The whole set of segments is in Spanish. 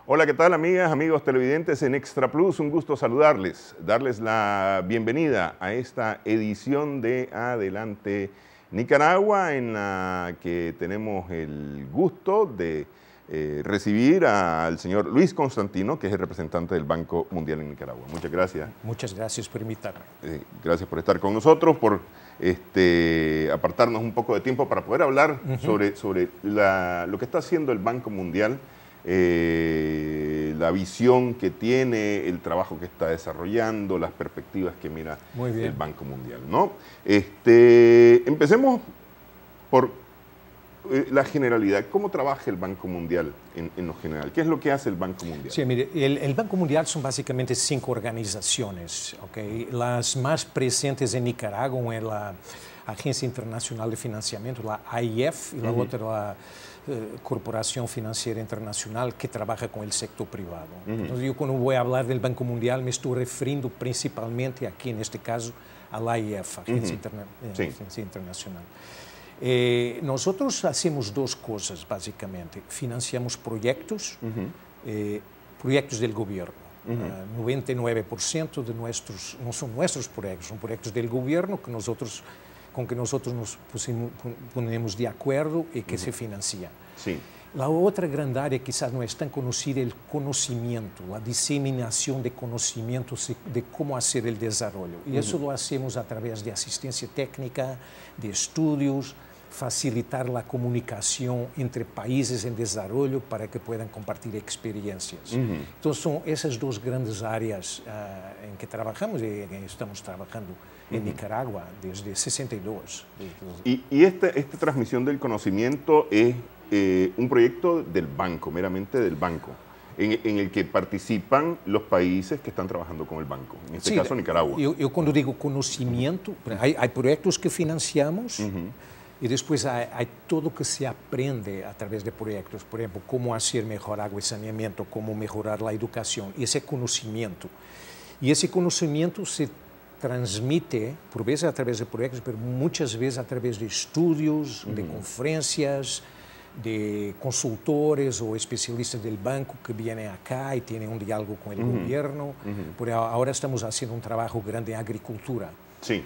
Hola, ¿qué tal, amigas, amigos televidentes en Extra Plus? Un gusto saludarles, darles la bienvenida a esta edición de Adelante Nicaragua, en la que tenemos el gusto de recibir al señor Luis Constantino, que es el representante del Banco Mundial en Nicaragua. Muchas gracias. Muchas gracias por invitarme. Gracias por estar con nosotros, por apartarnos un poco de tiempo para poder hablar sobre lo que está haciendo el Banco Mundial, la visión que tiene, el trabajo que está desarrollando, las perspectivas que mira el Banco Mundial, ¿no? Empecemos por la generalidad. ¿Cómo trabaja el Banco Mundial en lo general? ¿Qué es lo que hace el Banco Mundial? Sí, mire, el Banco Mundial son básicamente 5 organizaciones, ¿okay? Las más presentes en Nicaragua es la Agencia Internacional de Financiamiento, la AIF, y la otra la Corporación Financiera Internacional, que trabaja con el sector privado. Entonces, yo cuando voy a hablar del Banco Mundial me estoy refiriendo principalmente aquí, en este caso, a la AIF, Agencia Internacional. Nosotros hacemos 2 cosas, básicamente. Financiamos proyectos, proyectos del gobierno. 99% de nuestros, no son nuestros proyectos, son proyectos del gobierno con que nosotros nos ponemos de acuerdo y que se financian. Sí. La otra gran área quizás no es tan conocida, el conocimiento, la diseminación de conocimientos de cómo hacer el desarrollo. Y eso lo hacemos a través de asistencia técnica, de estudios, facilitar la comunicación entre países en desarrollo para que puedan compartir experiencias. Entonces son esas 2 grandes áreas en que trabajamos y estamos trabajando en Nicaragua desde 62. Y esta transmisión del conocimiento es un proyecto del banco, meramente del banco, en el que participan los países que están trabajando con el banco, en este caso Nicaragua. Yo cuando digo conocimiento, hay proyectos que financiamos y después hay todo que se aprende a través de proyectos, por ejemplo, cómo hacer mejor agua y saneamiento, cómo mejorar la educación, y ese conocimiento. Y ese conocimiento se transmite, por veces a través de proyectos, pero muchas veces a través de estudios, de conferencias, de consultores o especialistas del banco que vienen acá y tienen un diálogo con el gobierno. Porque ahora estamos haciendo un trabajo grande en agricultura. Sí.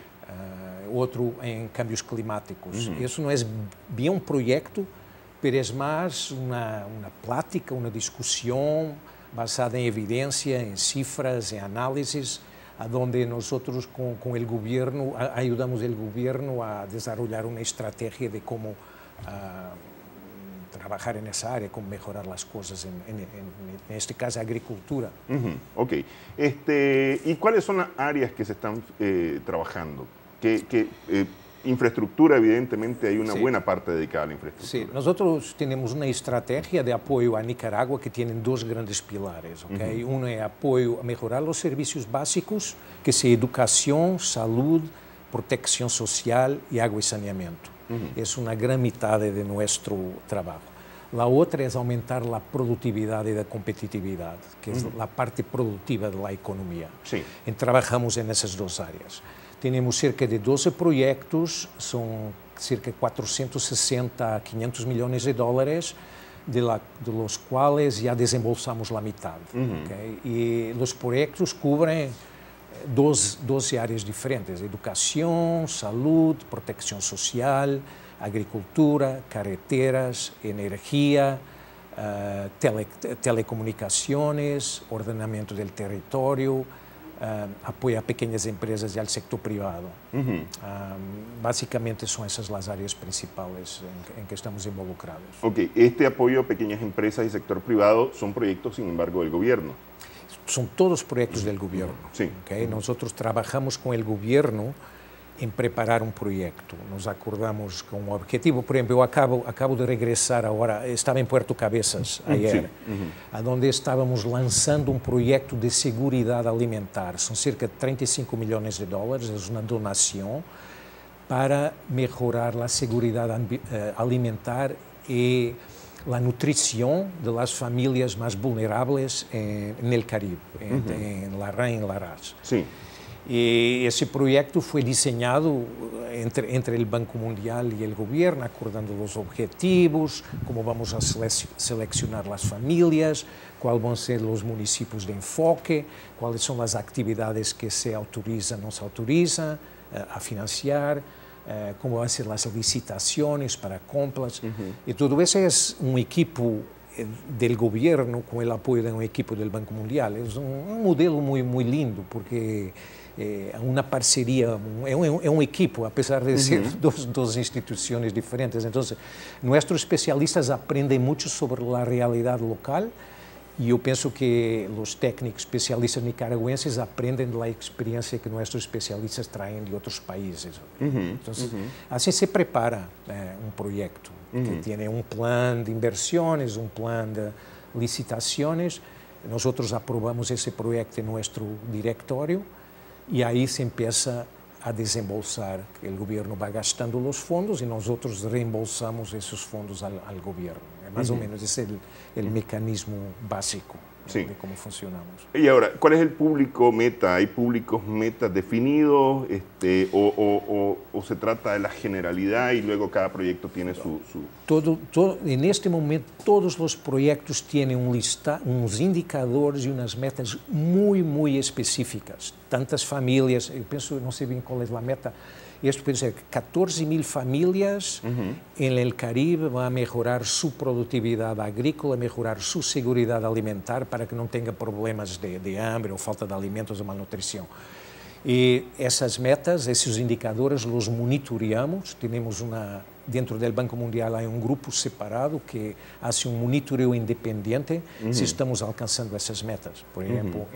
Otro en cambios climáticos. Eso no es bien un proyecto, pero es más una plática, una discusión basada en evidencia, en cifras, en análisis, a donde nosotros con el gobierno ayudamos al gobierno a desarrollar una estrategia de cómo trabajar en esa área, cómo mejorar las cosas, en este caso agricultura. Ok. ¿Y cuáles son las áreas que se están trabajando? Infraestructura, evidentemente, hay una buena parte dedicada a la infraestructura. Sí, nosotros tenemos una estrategia de apoyo a Nicaragua que tiene 2 grandes pilares. ¿Okay? Uno es apoyo a mejorar los servicios básicos, que es educación, salud, protección social y agua y saneamiento. Es una gran mitad de nuestro trabajo. La otra es aumentar la productividad y la competitividad, que es la parte productiva de la economía. Sí. Y trabajamos en esas 2 áreas. Tenemos cerca de 12 proyectos, son cerca de 460 a 500 millones de dólares, de los cuales ya desembolsamos la mitad. ¿Okay? Y los proyectos cubren 12 áreas diferentes: educación, salud, protección social, agricultura, carreteras, energía, telecomunicaciones, ordenamiento del territorio, apoyo a pequeñas empresas y al sector privado. Básicamente son esas las áreas principales en que estamos involucrados. Ok, este apoyo a pequeñas empresas y sector privado son proyectos, sin embargo, del gobierno. Son todos proyectos del gobierno. Sí. ¿Okay? Nosotros trabajamos con el gobierno en preparar un proyecto. Nos acordamos con un objetivo. Por ejemplo, yo acabo de regresar ahora, estaba en Puerto Cabezas ayer, a donde estábamos lanzando un proyecto de seguridad alimentar. Son cerca de 35 millones de dólares, es una donación para mejorar la seguridad alimentar y la nutrición de las familias más vulnerables en el Caribe, en La Rã y en Laras. Sí. Y ese proyecto fue diseñado entre el Banco Mundial y el gobierno, acordando los objetivos, cómo vamos a seleccionar las familias, cuáles van a ser los municipios de enfoque, cuáles son las actividades que se autorizan, no se autorizan a financiar, cómo van a ser las licitaciones para compras. Y todo eso es un equipo del gobierno con el apoyo de un equipo del Banco Mundial. Es un modelo muy lindo, porque una parceria, es un equipo, a pesar de ser dos instituciones diferentes. Entonces, nuestros especialistas aprenden mucho sobre la realidad local, y yo pienso que los técnicos especialistas nicaragüenses aprenden de la experiencia que nuestros especialistas traen de otros países. Entonces, así se prepara un proyecto que tiene un plan de inversiones, un plan de licitaciones. Nosotros aprobamos ese proyecto en nuestro directorio, y ahí se empieza a desembolsar. El gobierno va gastando los fondos y nosotros reembolsamos esos fondos al gobierno. Más o menos es el mecanismo básico de cómo funcionamos. Y ahora, ¿cuál es el público meta? ¿Hay públicos metas definidos o se trata de la generalidad y luego cada proyecto tiene su... En este momento, todos los proyectos tienen unos indicadores y unas metas muy específicas. Tantas familias, yo pienso, no sé bien cuál es la meta, esto puede ser 14.000 familias en el Caribe van a mejorar su productividad agrícola, mejorar su seguridad alimentar para que no tenga problemas de hambre o falta de alimentos o malnutrición. Y esas metas, esos indicadores los monitoreamos. Tenemos dentro del Banco Mundial hay un grupo separado que hace un monitoreo independiente si estamos alcanzando esas metas. Por ejemplo,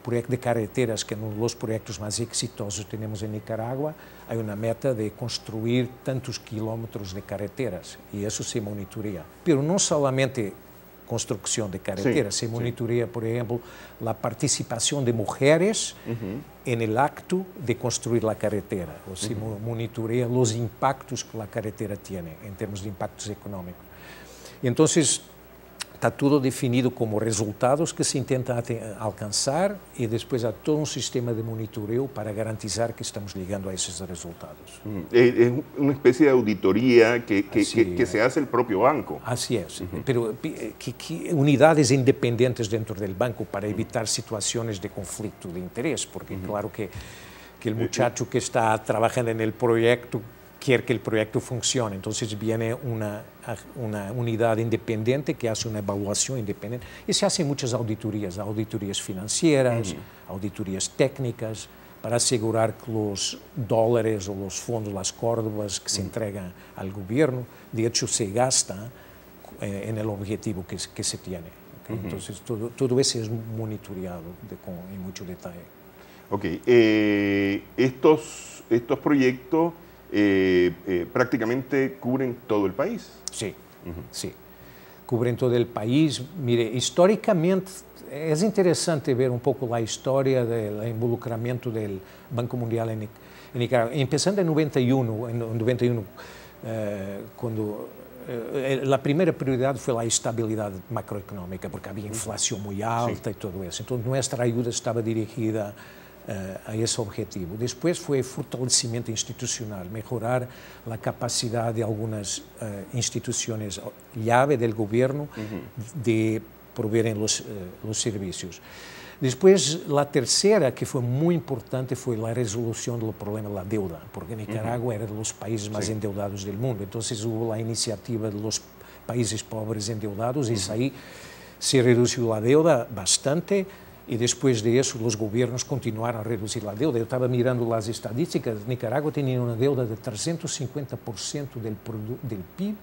proyecto de carreteras, que uno de los proyectos más exitosos tenemos en Nicaragua, hay una meta de construir tantos kilómetros de carreteras, y eso se monitorea. Pero no solamente construcción de carreteras, se monitorea, por ejemplo, la participación de mujeres en el acto de construir la carretera, o se monitorea los impactos que la carretera tiene en términos de impactos económicos. Y entonces, está todo definido como resultados que se intentan alcanzar, y después hay todo un sistema de monitoreo para garantizar que estamos llegando a esos resultados. Es una especie de auditoría que se hace el propio banco. Así es, pero unidades independientes dentro del banco para evitar situaciones de conflicto de interés, porque claro que el muchacho que está trabajando en el proyecto quiere que el proyecto funcione. Entonces viene una unidad independiente que hace una evaluación independiente, y se hacen muchas auditorías financieras, auditorías técnicas, para asegurar que los dólares o los fondos, las córdobas que se entregan al gobierno, de hecho se gasta en el objetivo que se tiene. Entonces todo eso es monitoreado en mucho detalle. Ok, estos proyectos prácticamente cubren todo el país. Sí, sí, cubren todo el país. Mire, históricamente es interesante ver un poco la historia del involucramiento del Banco Mundial en Nicaragua. Empezando en 91, cuando la primera prioridad fue la estabilidad macroeconómica, porque había inflación muy alta y todo eso. Entonces nuestra ayuda estaba dirigida a ese objetivo. Después fue fortalecimiento institucional, mejorar la capacidad de algunas instituciones llave del gobierno de proveer los servicios. Después, la tercera, que fue muy importante, fue la resolución del problema de la deuda, porque Nicaragua era de los países más endeudados del mundo. Entonces hubo la iniciativa de los países pobres endeudados, y ahí se redujo la deuda bastante. Y después de eso, los gobiernos continuaron a reducir la deuda. Yo estaba mirando las estadísticas. Nicaragua tenía una deuda de 350% del PIB,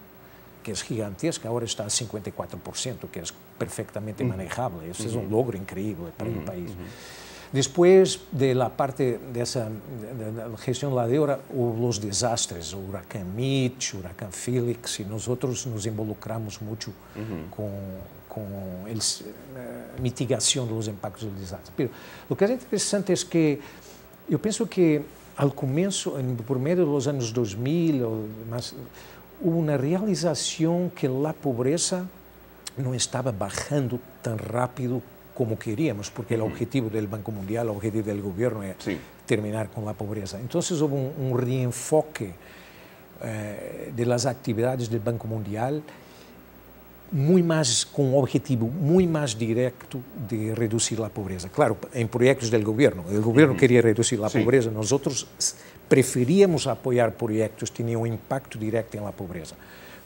que es gigantesca. Ahora está a 54%, que es perfectamente manejable. Eso es un logro increíble para el país. Después de la parte de la gestión de la deuda, hubo los desastres, el huracán Mitch, el huracán Félix, y nosotros nos involucramos mucho con la mitigación de los impactos del desastre. Pero lo que es interesante es que yo pienso que al comienzo, por medio de los años 2000, hubo una realización que la pobreza no estaba bajando tan rápido como queríamos, porque el objetivo del Banco Mundial, el objetivo del gobierno es terminar con la pobreza. Entonces hubo un reenfoque de las actividades del Banco Mundial con un objetivo muy más directo de reducir la pobreza. Claro, en proyectos del gobierno. El gobierno quería reducir la pobreza, nosotros preferíamos apoyar proyectos que tenían un impacto directo en la pobreza,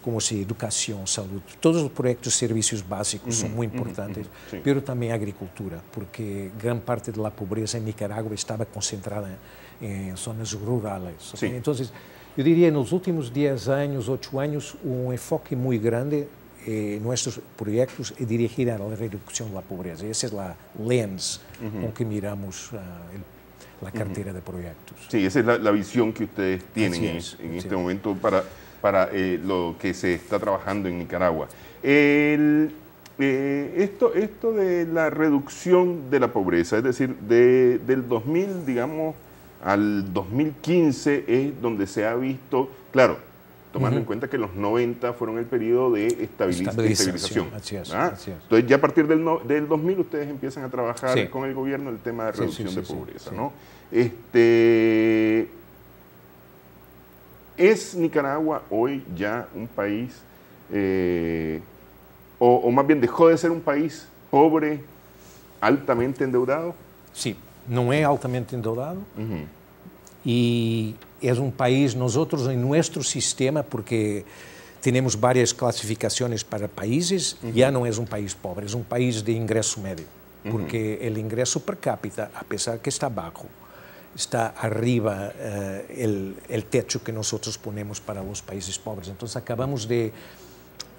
como educación, salud. Todos los proyectos de servicios básicos son muy importantes, pero también agricultura, porque gran parte de la pobreza en Nicaragua estaba concentrada en zonas rurales. ¿Okay? Entonces, yo diría en los últimos 10 años, 8 años, un enfoque muy grande nuestros proyectos es dirigir a la reducción de la pobreza. Esa es la lens con que miramos la cartera de proyectos. Sí, esa es la visión que ustedes tienen en este momento para lo que se está trabajando en Nicaragua. Esto de la reducción de la pobreza, es decir, del 2000, digamos, al 2015 es donde se ha visto, claro, tomando en cuenta que los 90 fueron el periodo de estabilización. Así es. Entonces, ya a partir del 2000 ustedes empiezan a trabajar con el gobierno el tema de reducción de pobreza, ¿no? ¿Es Nicaragua hoy ya un país, o más bien dejó de ser un país pobre, altamente endeudado? Sí, no es altamente endeudado. Y es un país, nosotros en nuestro sistema, porque tenemos varias clasificaciones para países, ya no es un país pobre, es un país de ingreso medio, porque el ingreso per cápita, a pesar que está bajo, está arriba el techo que nosotros ponemos para los países pobres. Entonces acabamos de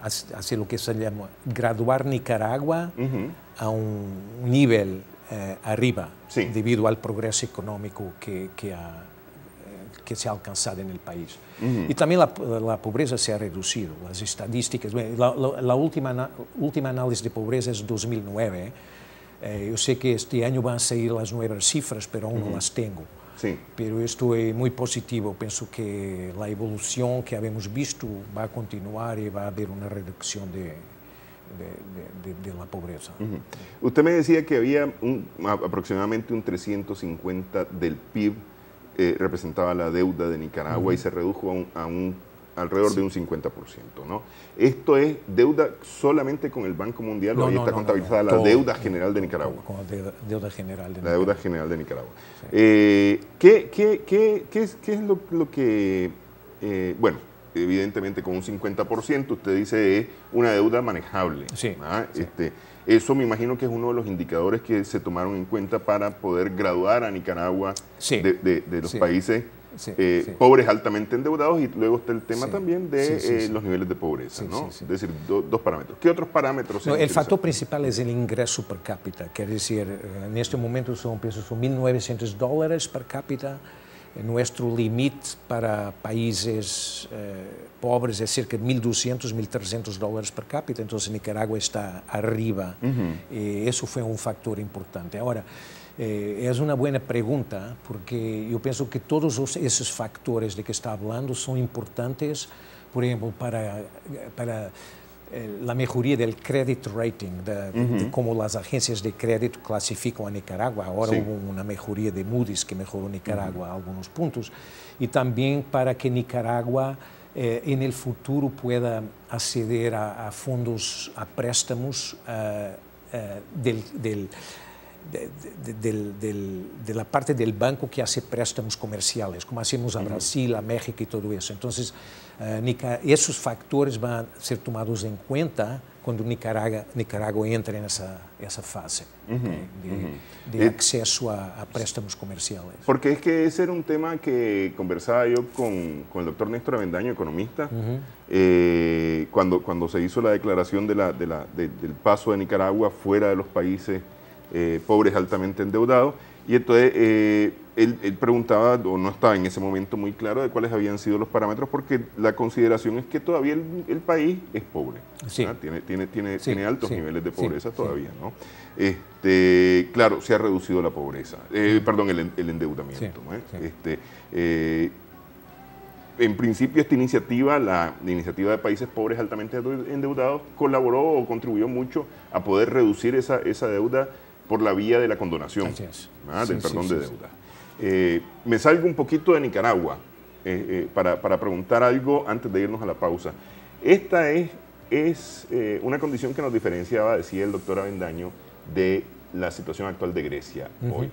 hacer lo que se llama graduar Nicaragua a un nivel arriba, debido al progreso económico que se ha alcanzado en el país. Y también la pobreza se ha reducido. Las estadísticas, la última análisis de pobreza es 2009. Yo sé que este año van a salir las nuevas cifras, pero aún no las tengo. Pero estoy muy positivo. Pienso que la evolución que habíamos visto va a continuar y va a haber una reducción de la pobreza. Usted me decía que había aproximadamente un 350 del PIB representaba la deuda de Nicaragua y se redujo a alrededor de un 50%, ¿no? ¿Esto es deuda solamente con el Banco Mundial o ahí está contabilizada la deuda general de Nicaragua? Con la deuda general de Nicaragua. La deuda general de Nicaragua. ¿Qué es lo que, bueno, evidentemente con un 50%, usted dice es una deuda manejable. Eso me imagino que es uno de los indicadores que se tomaron en cuenta para poder graduar a Nicaragua de los países pobres altamente endeudados, y luego está el tema también de los niveles de pobreza, ¿no? Es decir, dos parámetros. ¿Qué otros parámetros? El factor principal es el ingreso per cápita, quiere decir, en este momento son $1.900 per cápita. Nuestro límite para países pobres es cerca de $1.200, $1.300 per cápita, entonces Nicaragua está arriba. Eso fue un factor importante. Ahora, es una buena pregunta, porque yo pienso que todos esos factores de que está hablando son importantes, por ejemplo, para la mejoría del credit rating, de cómo las agencias de crédito clasifican a Nicaragua. Ahora hubo una mejoría de Moody's que mejoró Nicaragua a algunos puntos. Y también para que Nicaragua en el futuro pueda acceder a fondos, a préstamos de la parte del banco que hace préstamos comerciales, como hacemos a Brasil, a México y todo eso. Entonces, esos factores van a ser tomados en cuenta cuando Nicaragua entra en esa fase de acceso a préstamos comerciales. Porque es que ese era un tema que conversaba yo con el doctor Néstor Avendaño, economista, cuando se hizo la declaración del paso de Nicaragua fuera de los países pobres altamente endeudados, y entonces él preguntaba, o no estaba en ese momento muy claro de cuáles habían sido los parámetros, porque la consideración es que todavía el país es pobre, tiene altos niveles de pobreza todavía, ¿no? Claro, se ha reducido la pobreza, perdón, el endeudamiento, ¿no? en principio esta iniciativa, la iniciativa de países pobres altamente endeudados, colaboró o contribuyó mucho a poder reducir esa deuda por la vía de la condonación, del perdón de deuda. Me salgo un poquito de Nicaragua para preguntar algo antes de irnos a la pausa. Esta es una condición que nos diferenciaba, decía el doctor Avendaño, de la situación actual de Grecia hoy.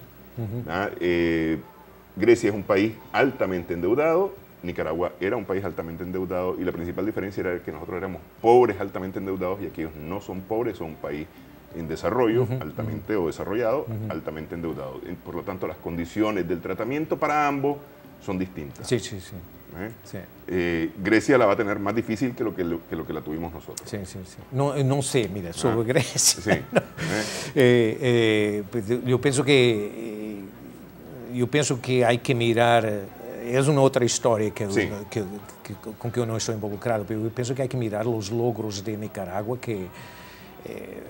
Grecia es un país altamente endeudado, Nicaragua era un país altamente endeudado y la principal diferencia era que nosotros éramos pobres altamente endeudados y aquellos no son pobres, son un país en desarrollo, altamente o desarrollado, altamente endeudado. Por lo tanto, las condiciones del tratamiento para ambos son distintas. Sí. Grecia la va a tener más difícil que lo que la tuvimos nosotros. Sí. No sé, mira, sobre Grecia. Sí. Pues yo pienso que hay que mirar. Es una otra historia con que yo no estoy involucrado, pero yo pienso que hay que mirar los logros de Nicaragua que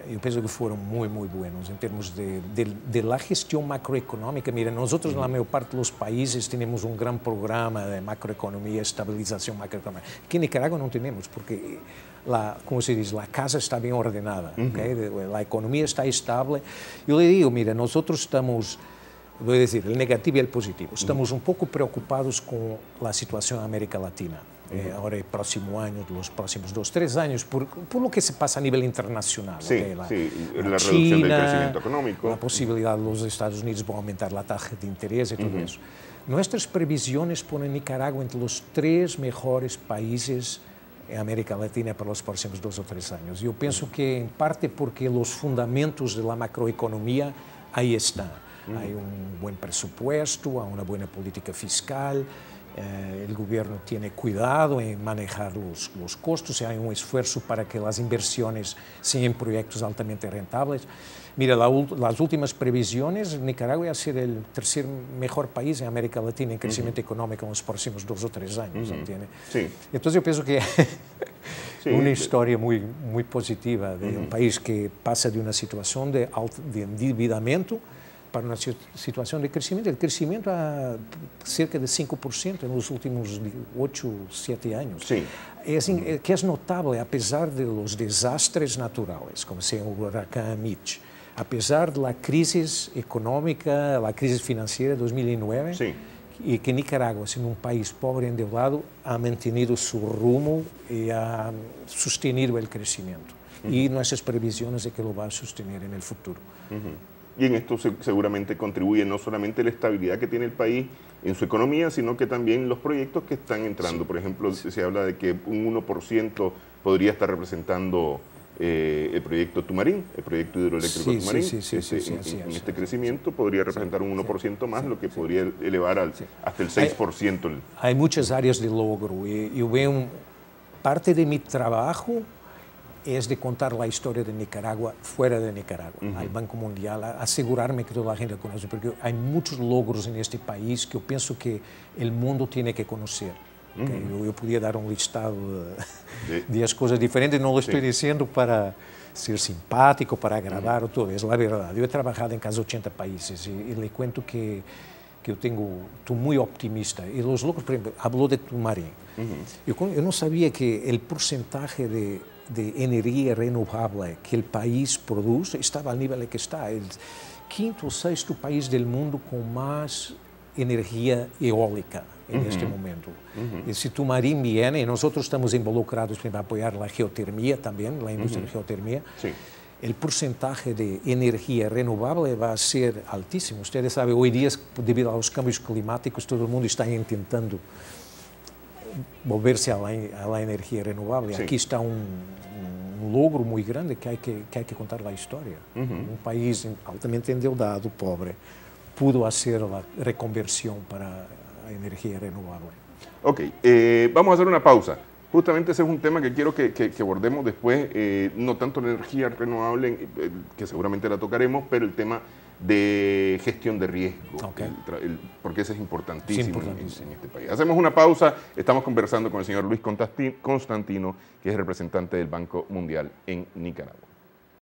yo pienso que fueron muy buenos en términos de la gestión macroeconómica. Mira, nosotros en la mayor parte de los países tenemos un gran programa de macroeconomía, estabilización macroeconómica. Aquí en Nicaragua no tenemos porque como se dice, la casa está bien ordenada, la economía está estable. Yo le digo, mira, nosotros estamos... Voy a decir, el negativo y el positivo. Estamos un poco preocupados con la situación en América Latina. Ahora, el próximo año, los próximos 2, 3 años, por lo que se pasa a nivel internacional. La China, reducción del crecimiento económico. La posibilidad de los Estados Unidos van a aumentar la tasa de interés y todo eso. Nuestras previsiones ponen Nicaragua entre los 3 mejores países en América Latina para los próximos 2 o 3 años. Yo pienso que en parte porque los fundamentos de la macroeconomía ahí están. Hay un buen presupuesto, hay una buena política fiscal, el gobierno tiene cuidado en manejar los costos y hay un esfuerzo para que las inversiones sean proyectos altamente rentables. Mira, las últimas previsiones, Nicaragua va a ser el 3er mejor país en América Latina en crecimiento económico en los próximos 2 o 3 años, ¿entiendes? Entonces yo pienso que una historia muy positiva de un país que pasa de una situación de endeudamiento para una situación de crecimiento. El crecimiento a cerca de 5% en los últimos 8, 7 años. Que es notable a pesar de los desastres naturales, como sea el huracán Mitch, a pesar de la crisis económica, la crisis financiera de 2009, y que Nicaragua, siendo un país pobre y endeudado, ha mantenido su rumbo y ha sostenido el crecimiento. Y nuestras previsiones de que lo va a sostener en el futuro. Y en esto seguramente contribuye no solamente la estabilidad que tiene el país en su economía, sino que también los proyectos que están entrando. Por ejemplo, se habla de que un 1% podría estar representando el proyecto Tumarín, el proyecto hidroeléctrico Tumarín. En este crecimiento podría representar un 1% más, lo que podría elevar hasta el 6%. Hay muchas áreas de logro. Yo veo parte de mi trabajo es de contar la historia de Nicaragua fuera de Nicaragua, al Banco Mundial, asegurarme que toda la gente conoce, porque hay muchos logros en este país que yo pienso que el mundo tiene que conocer. Yo podría dar un listado de 10 cosas diferentes, no lo estoy diciendo para ser simpático, para agradar o todo, es la verdad. Yo he trabajado en casi 80 países y le cuento que yo estoy muy optimista. Y los logros, por ejemplo, habló de Tumarín. Yo no sabía que el porcentaje de energía renovable que el país produce estaba al nivel que está. El 5º o 6º país del mundo con más energía eólica en este momento. Y si Tumarín viene, y nosotros estamos involucrados para apoyar la geotermia también, la industria de geotermia, el porcentaje de energía renovable va a ser altísimo. Ustedes saben, hoy día, debido a los cambios climáticos, todo el mundo está intentando volverse a la energía renovable. Aquí está un logro muy grande que hay que contar la historia. Un país altamente endeudado, pobre, pudo hacer la reconversión para la energía renovable. Ok, vamos a hacer una pausa. Justamente ese es un tema que quiero que abordemos después, no tanto la energía renovable, que seguramente la tocaremos, pero el tema de gestión de riesgo, porque eso es importantísimo, en este país. Hacemos una pausa, estamos conversando con el señor Luis Constantino, que es el representante del Banco Mundial en Nicaragua.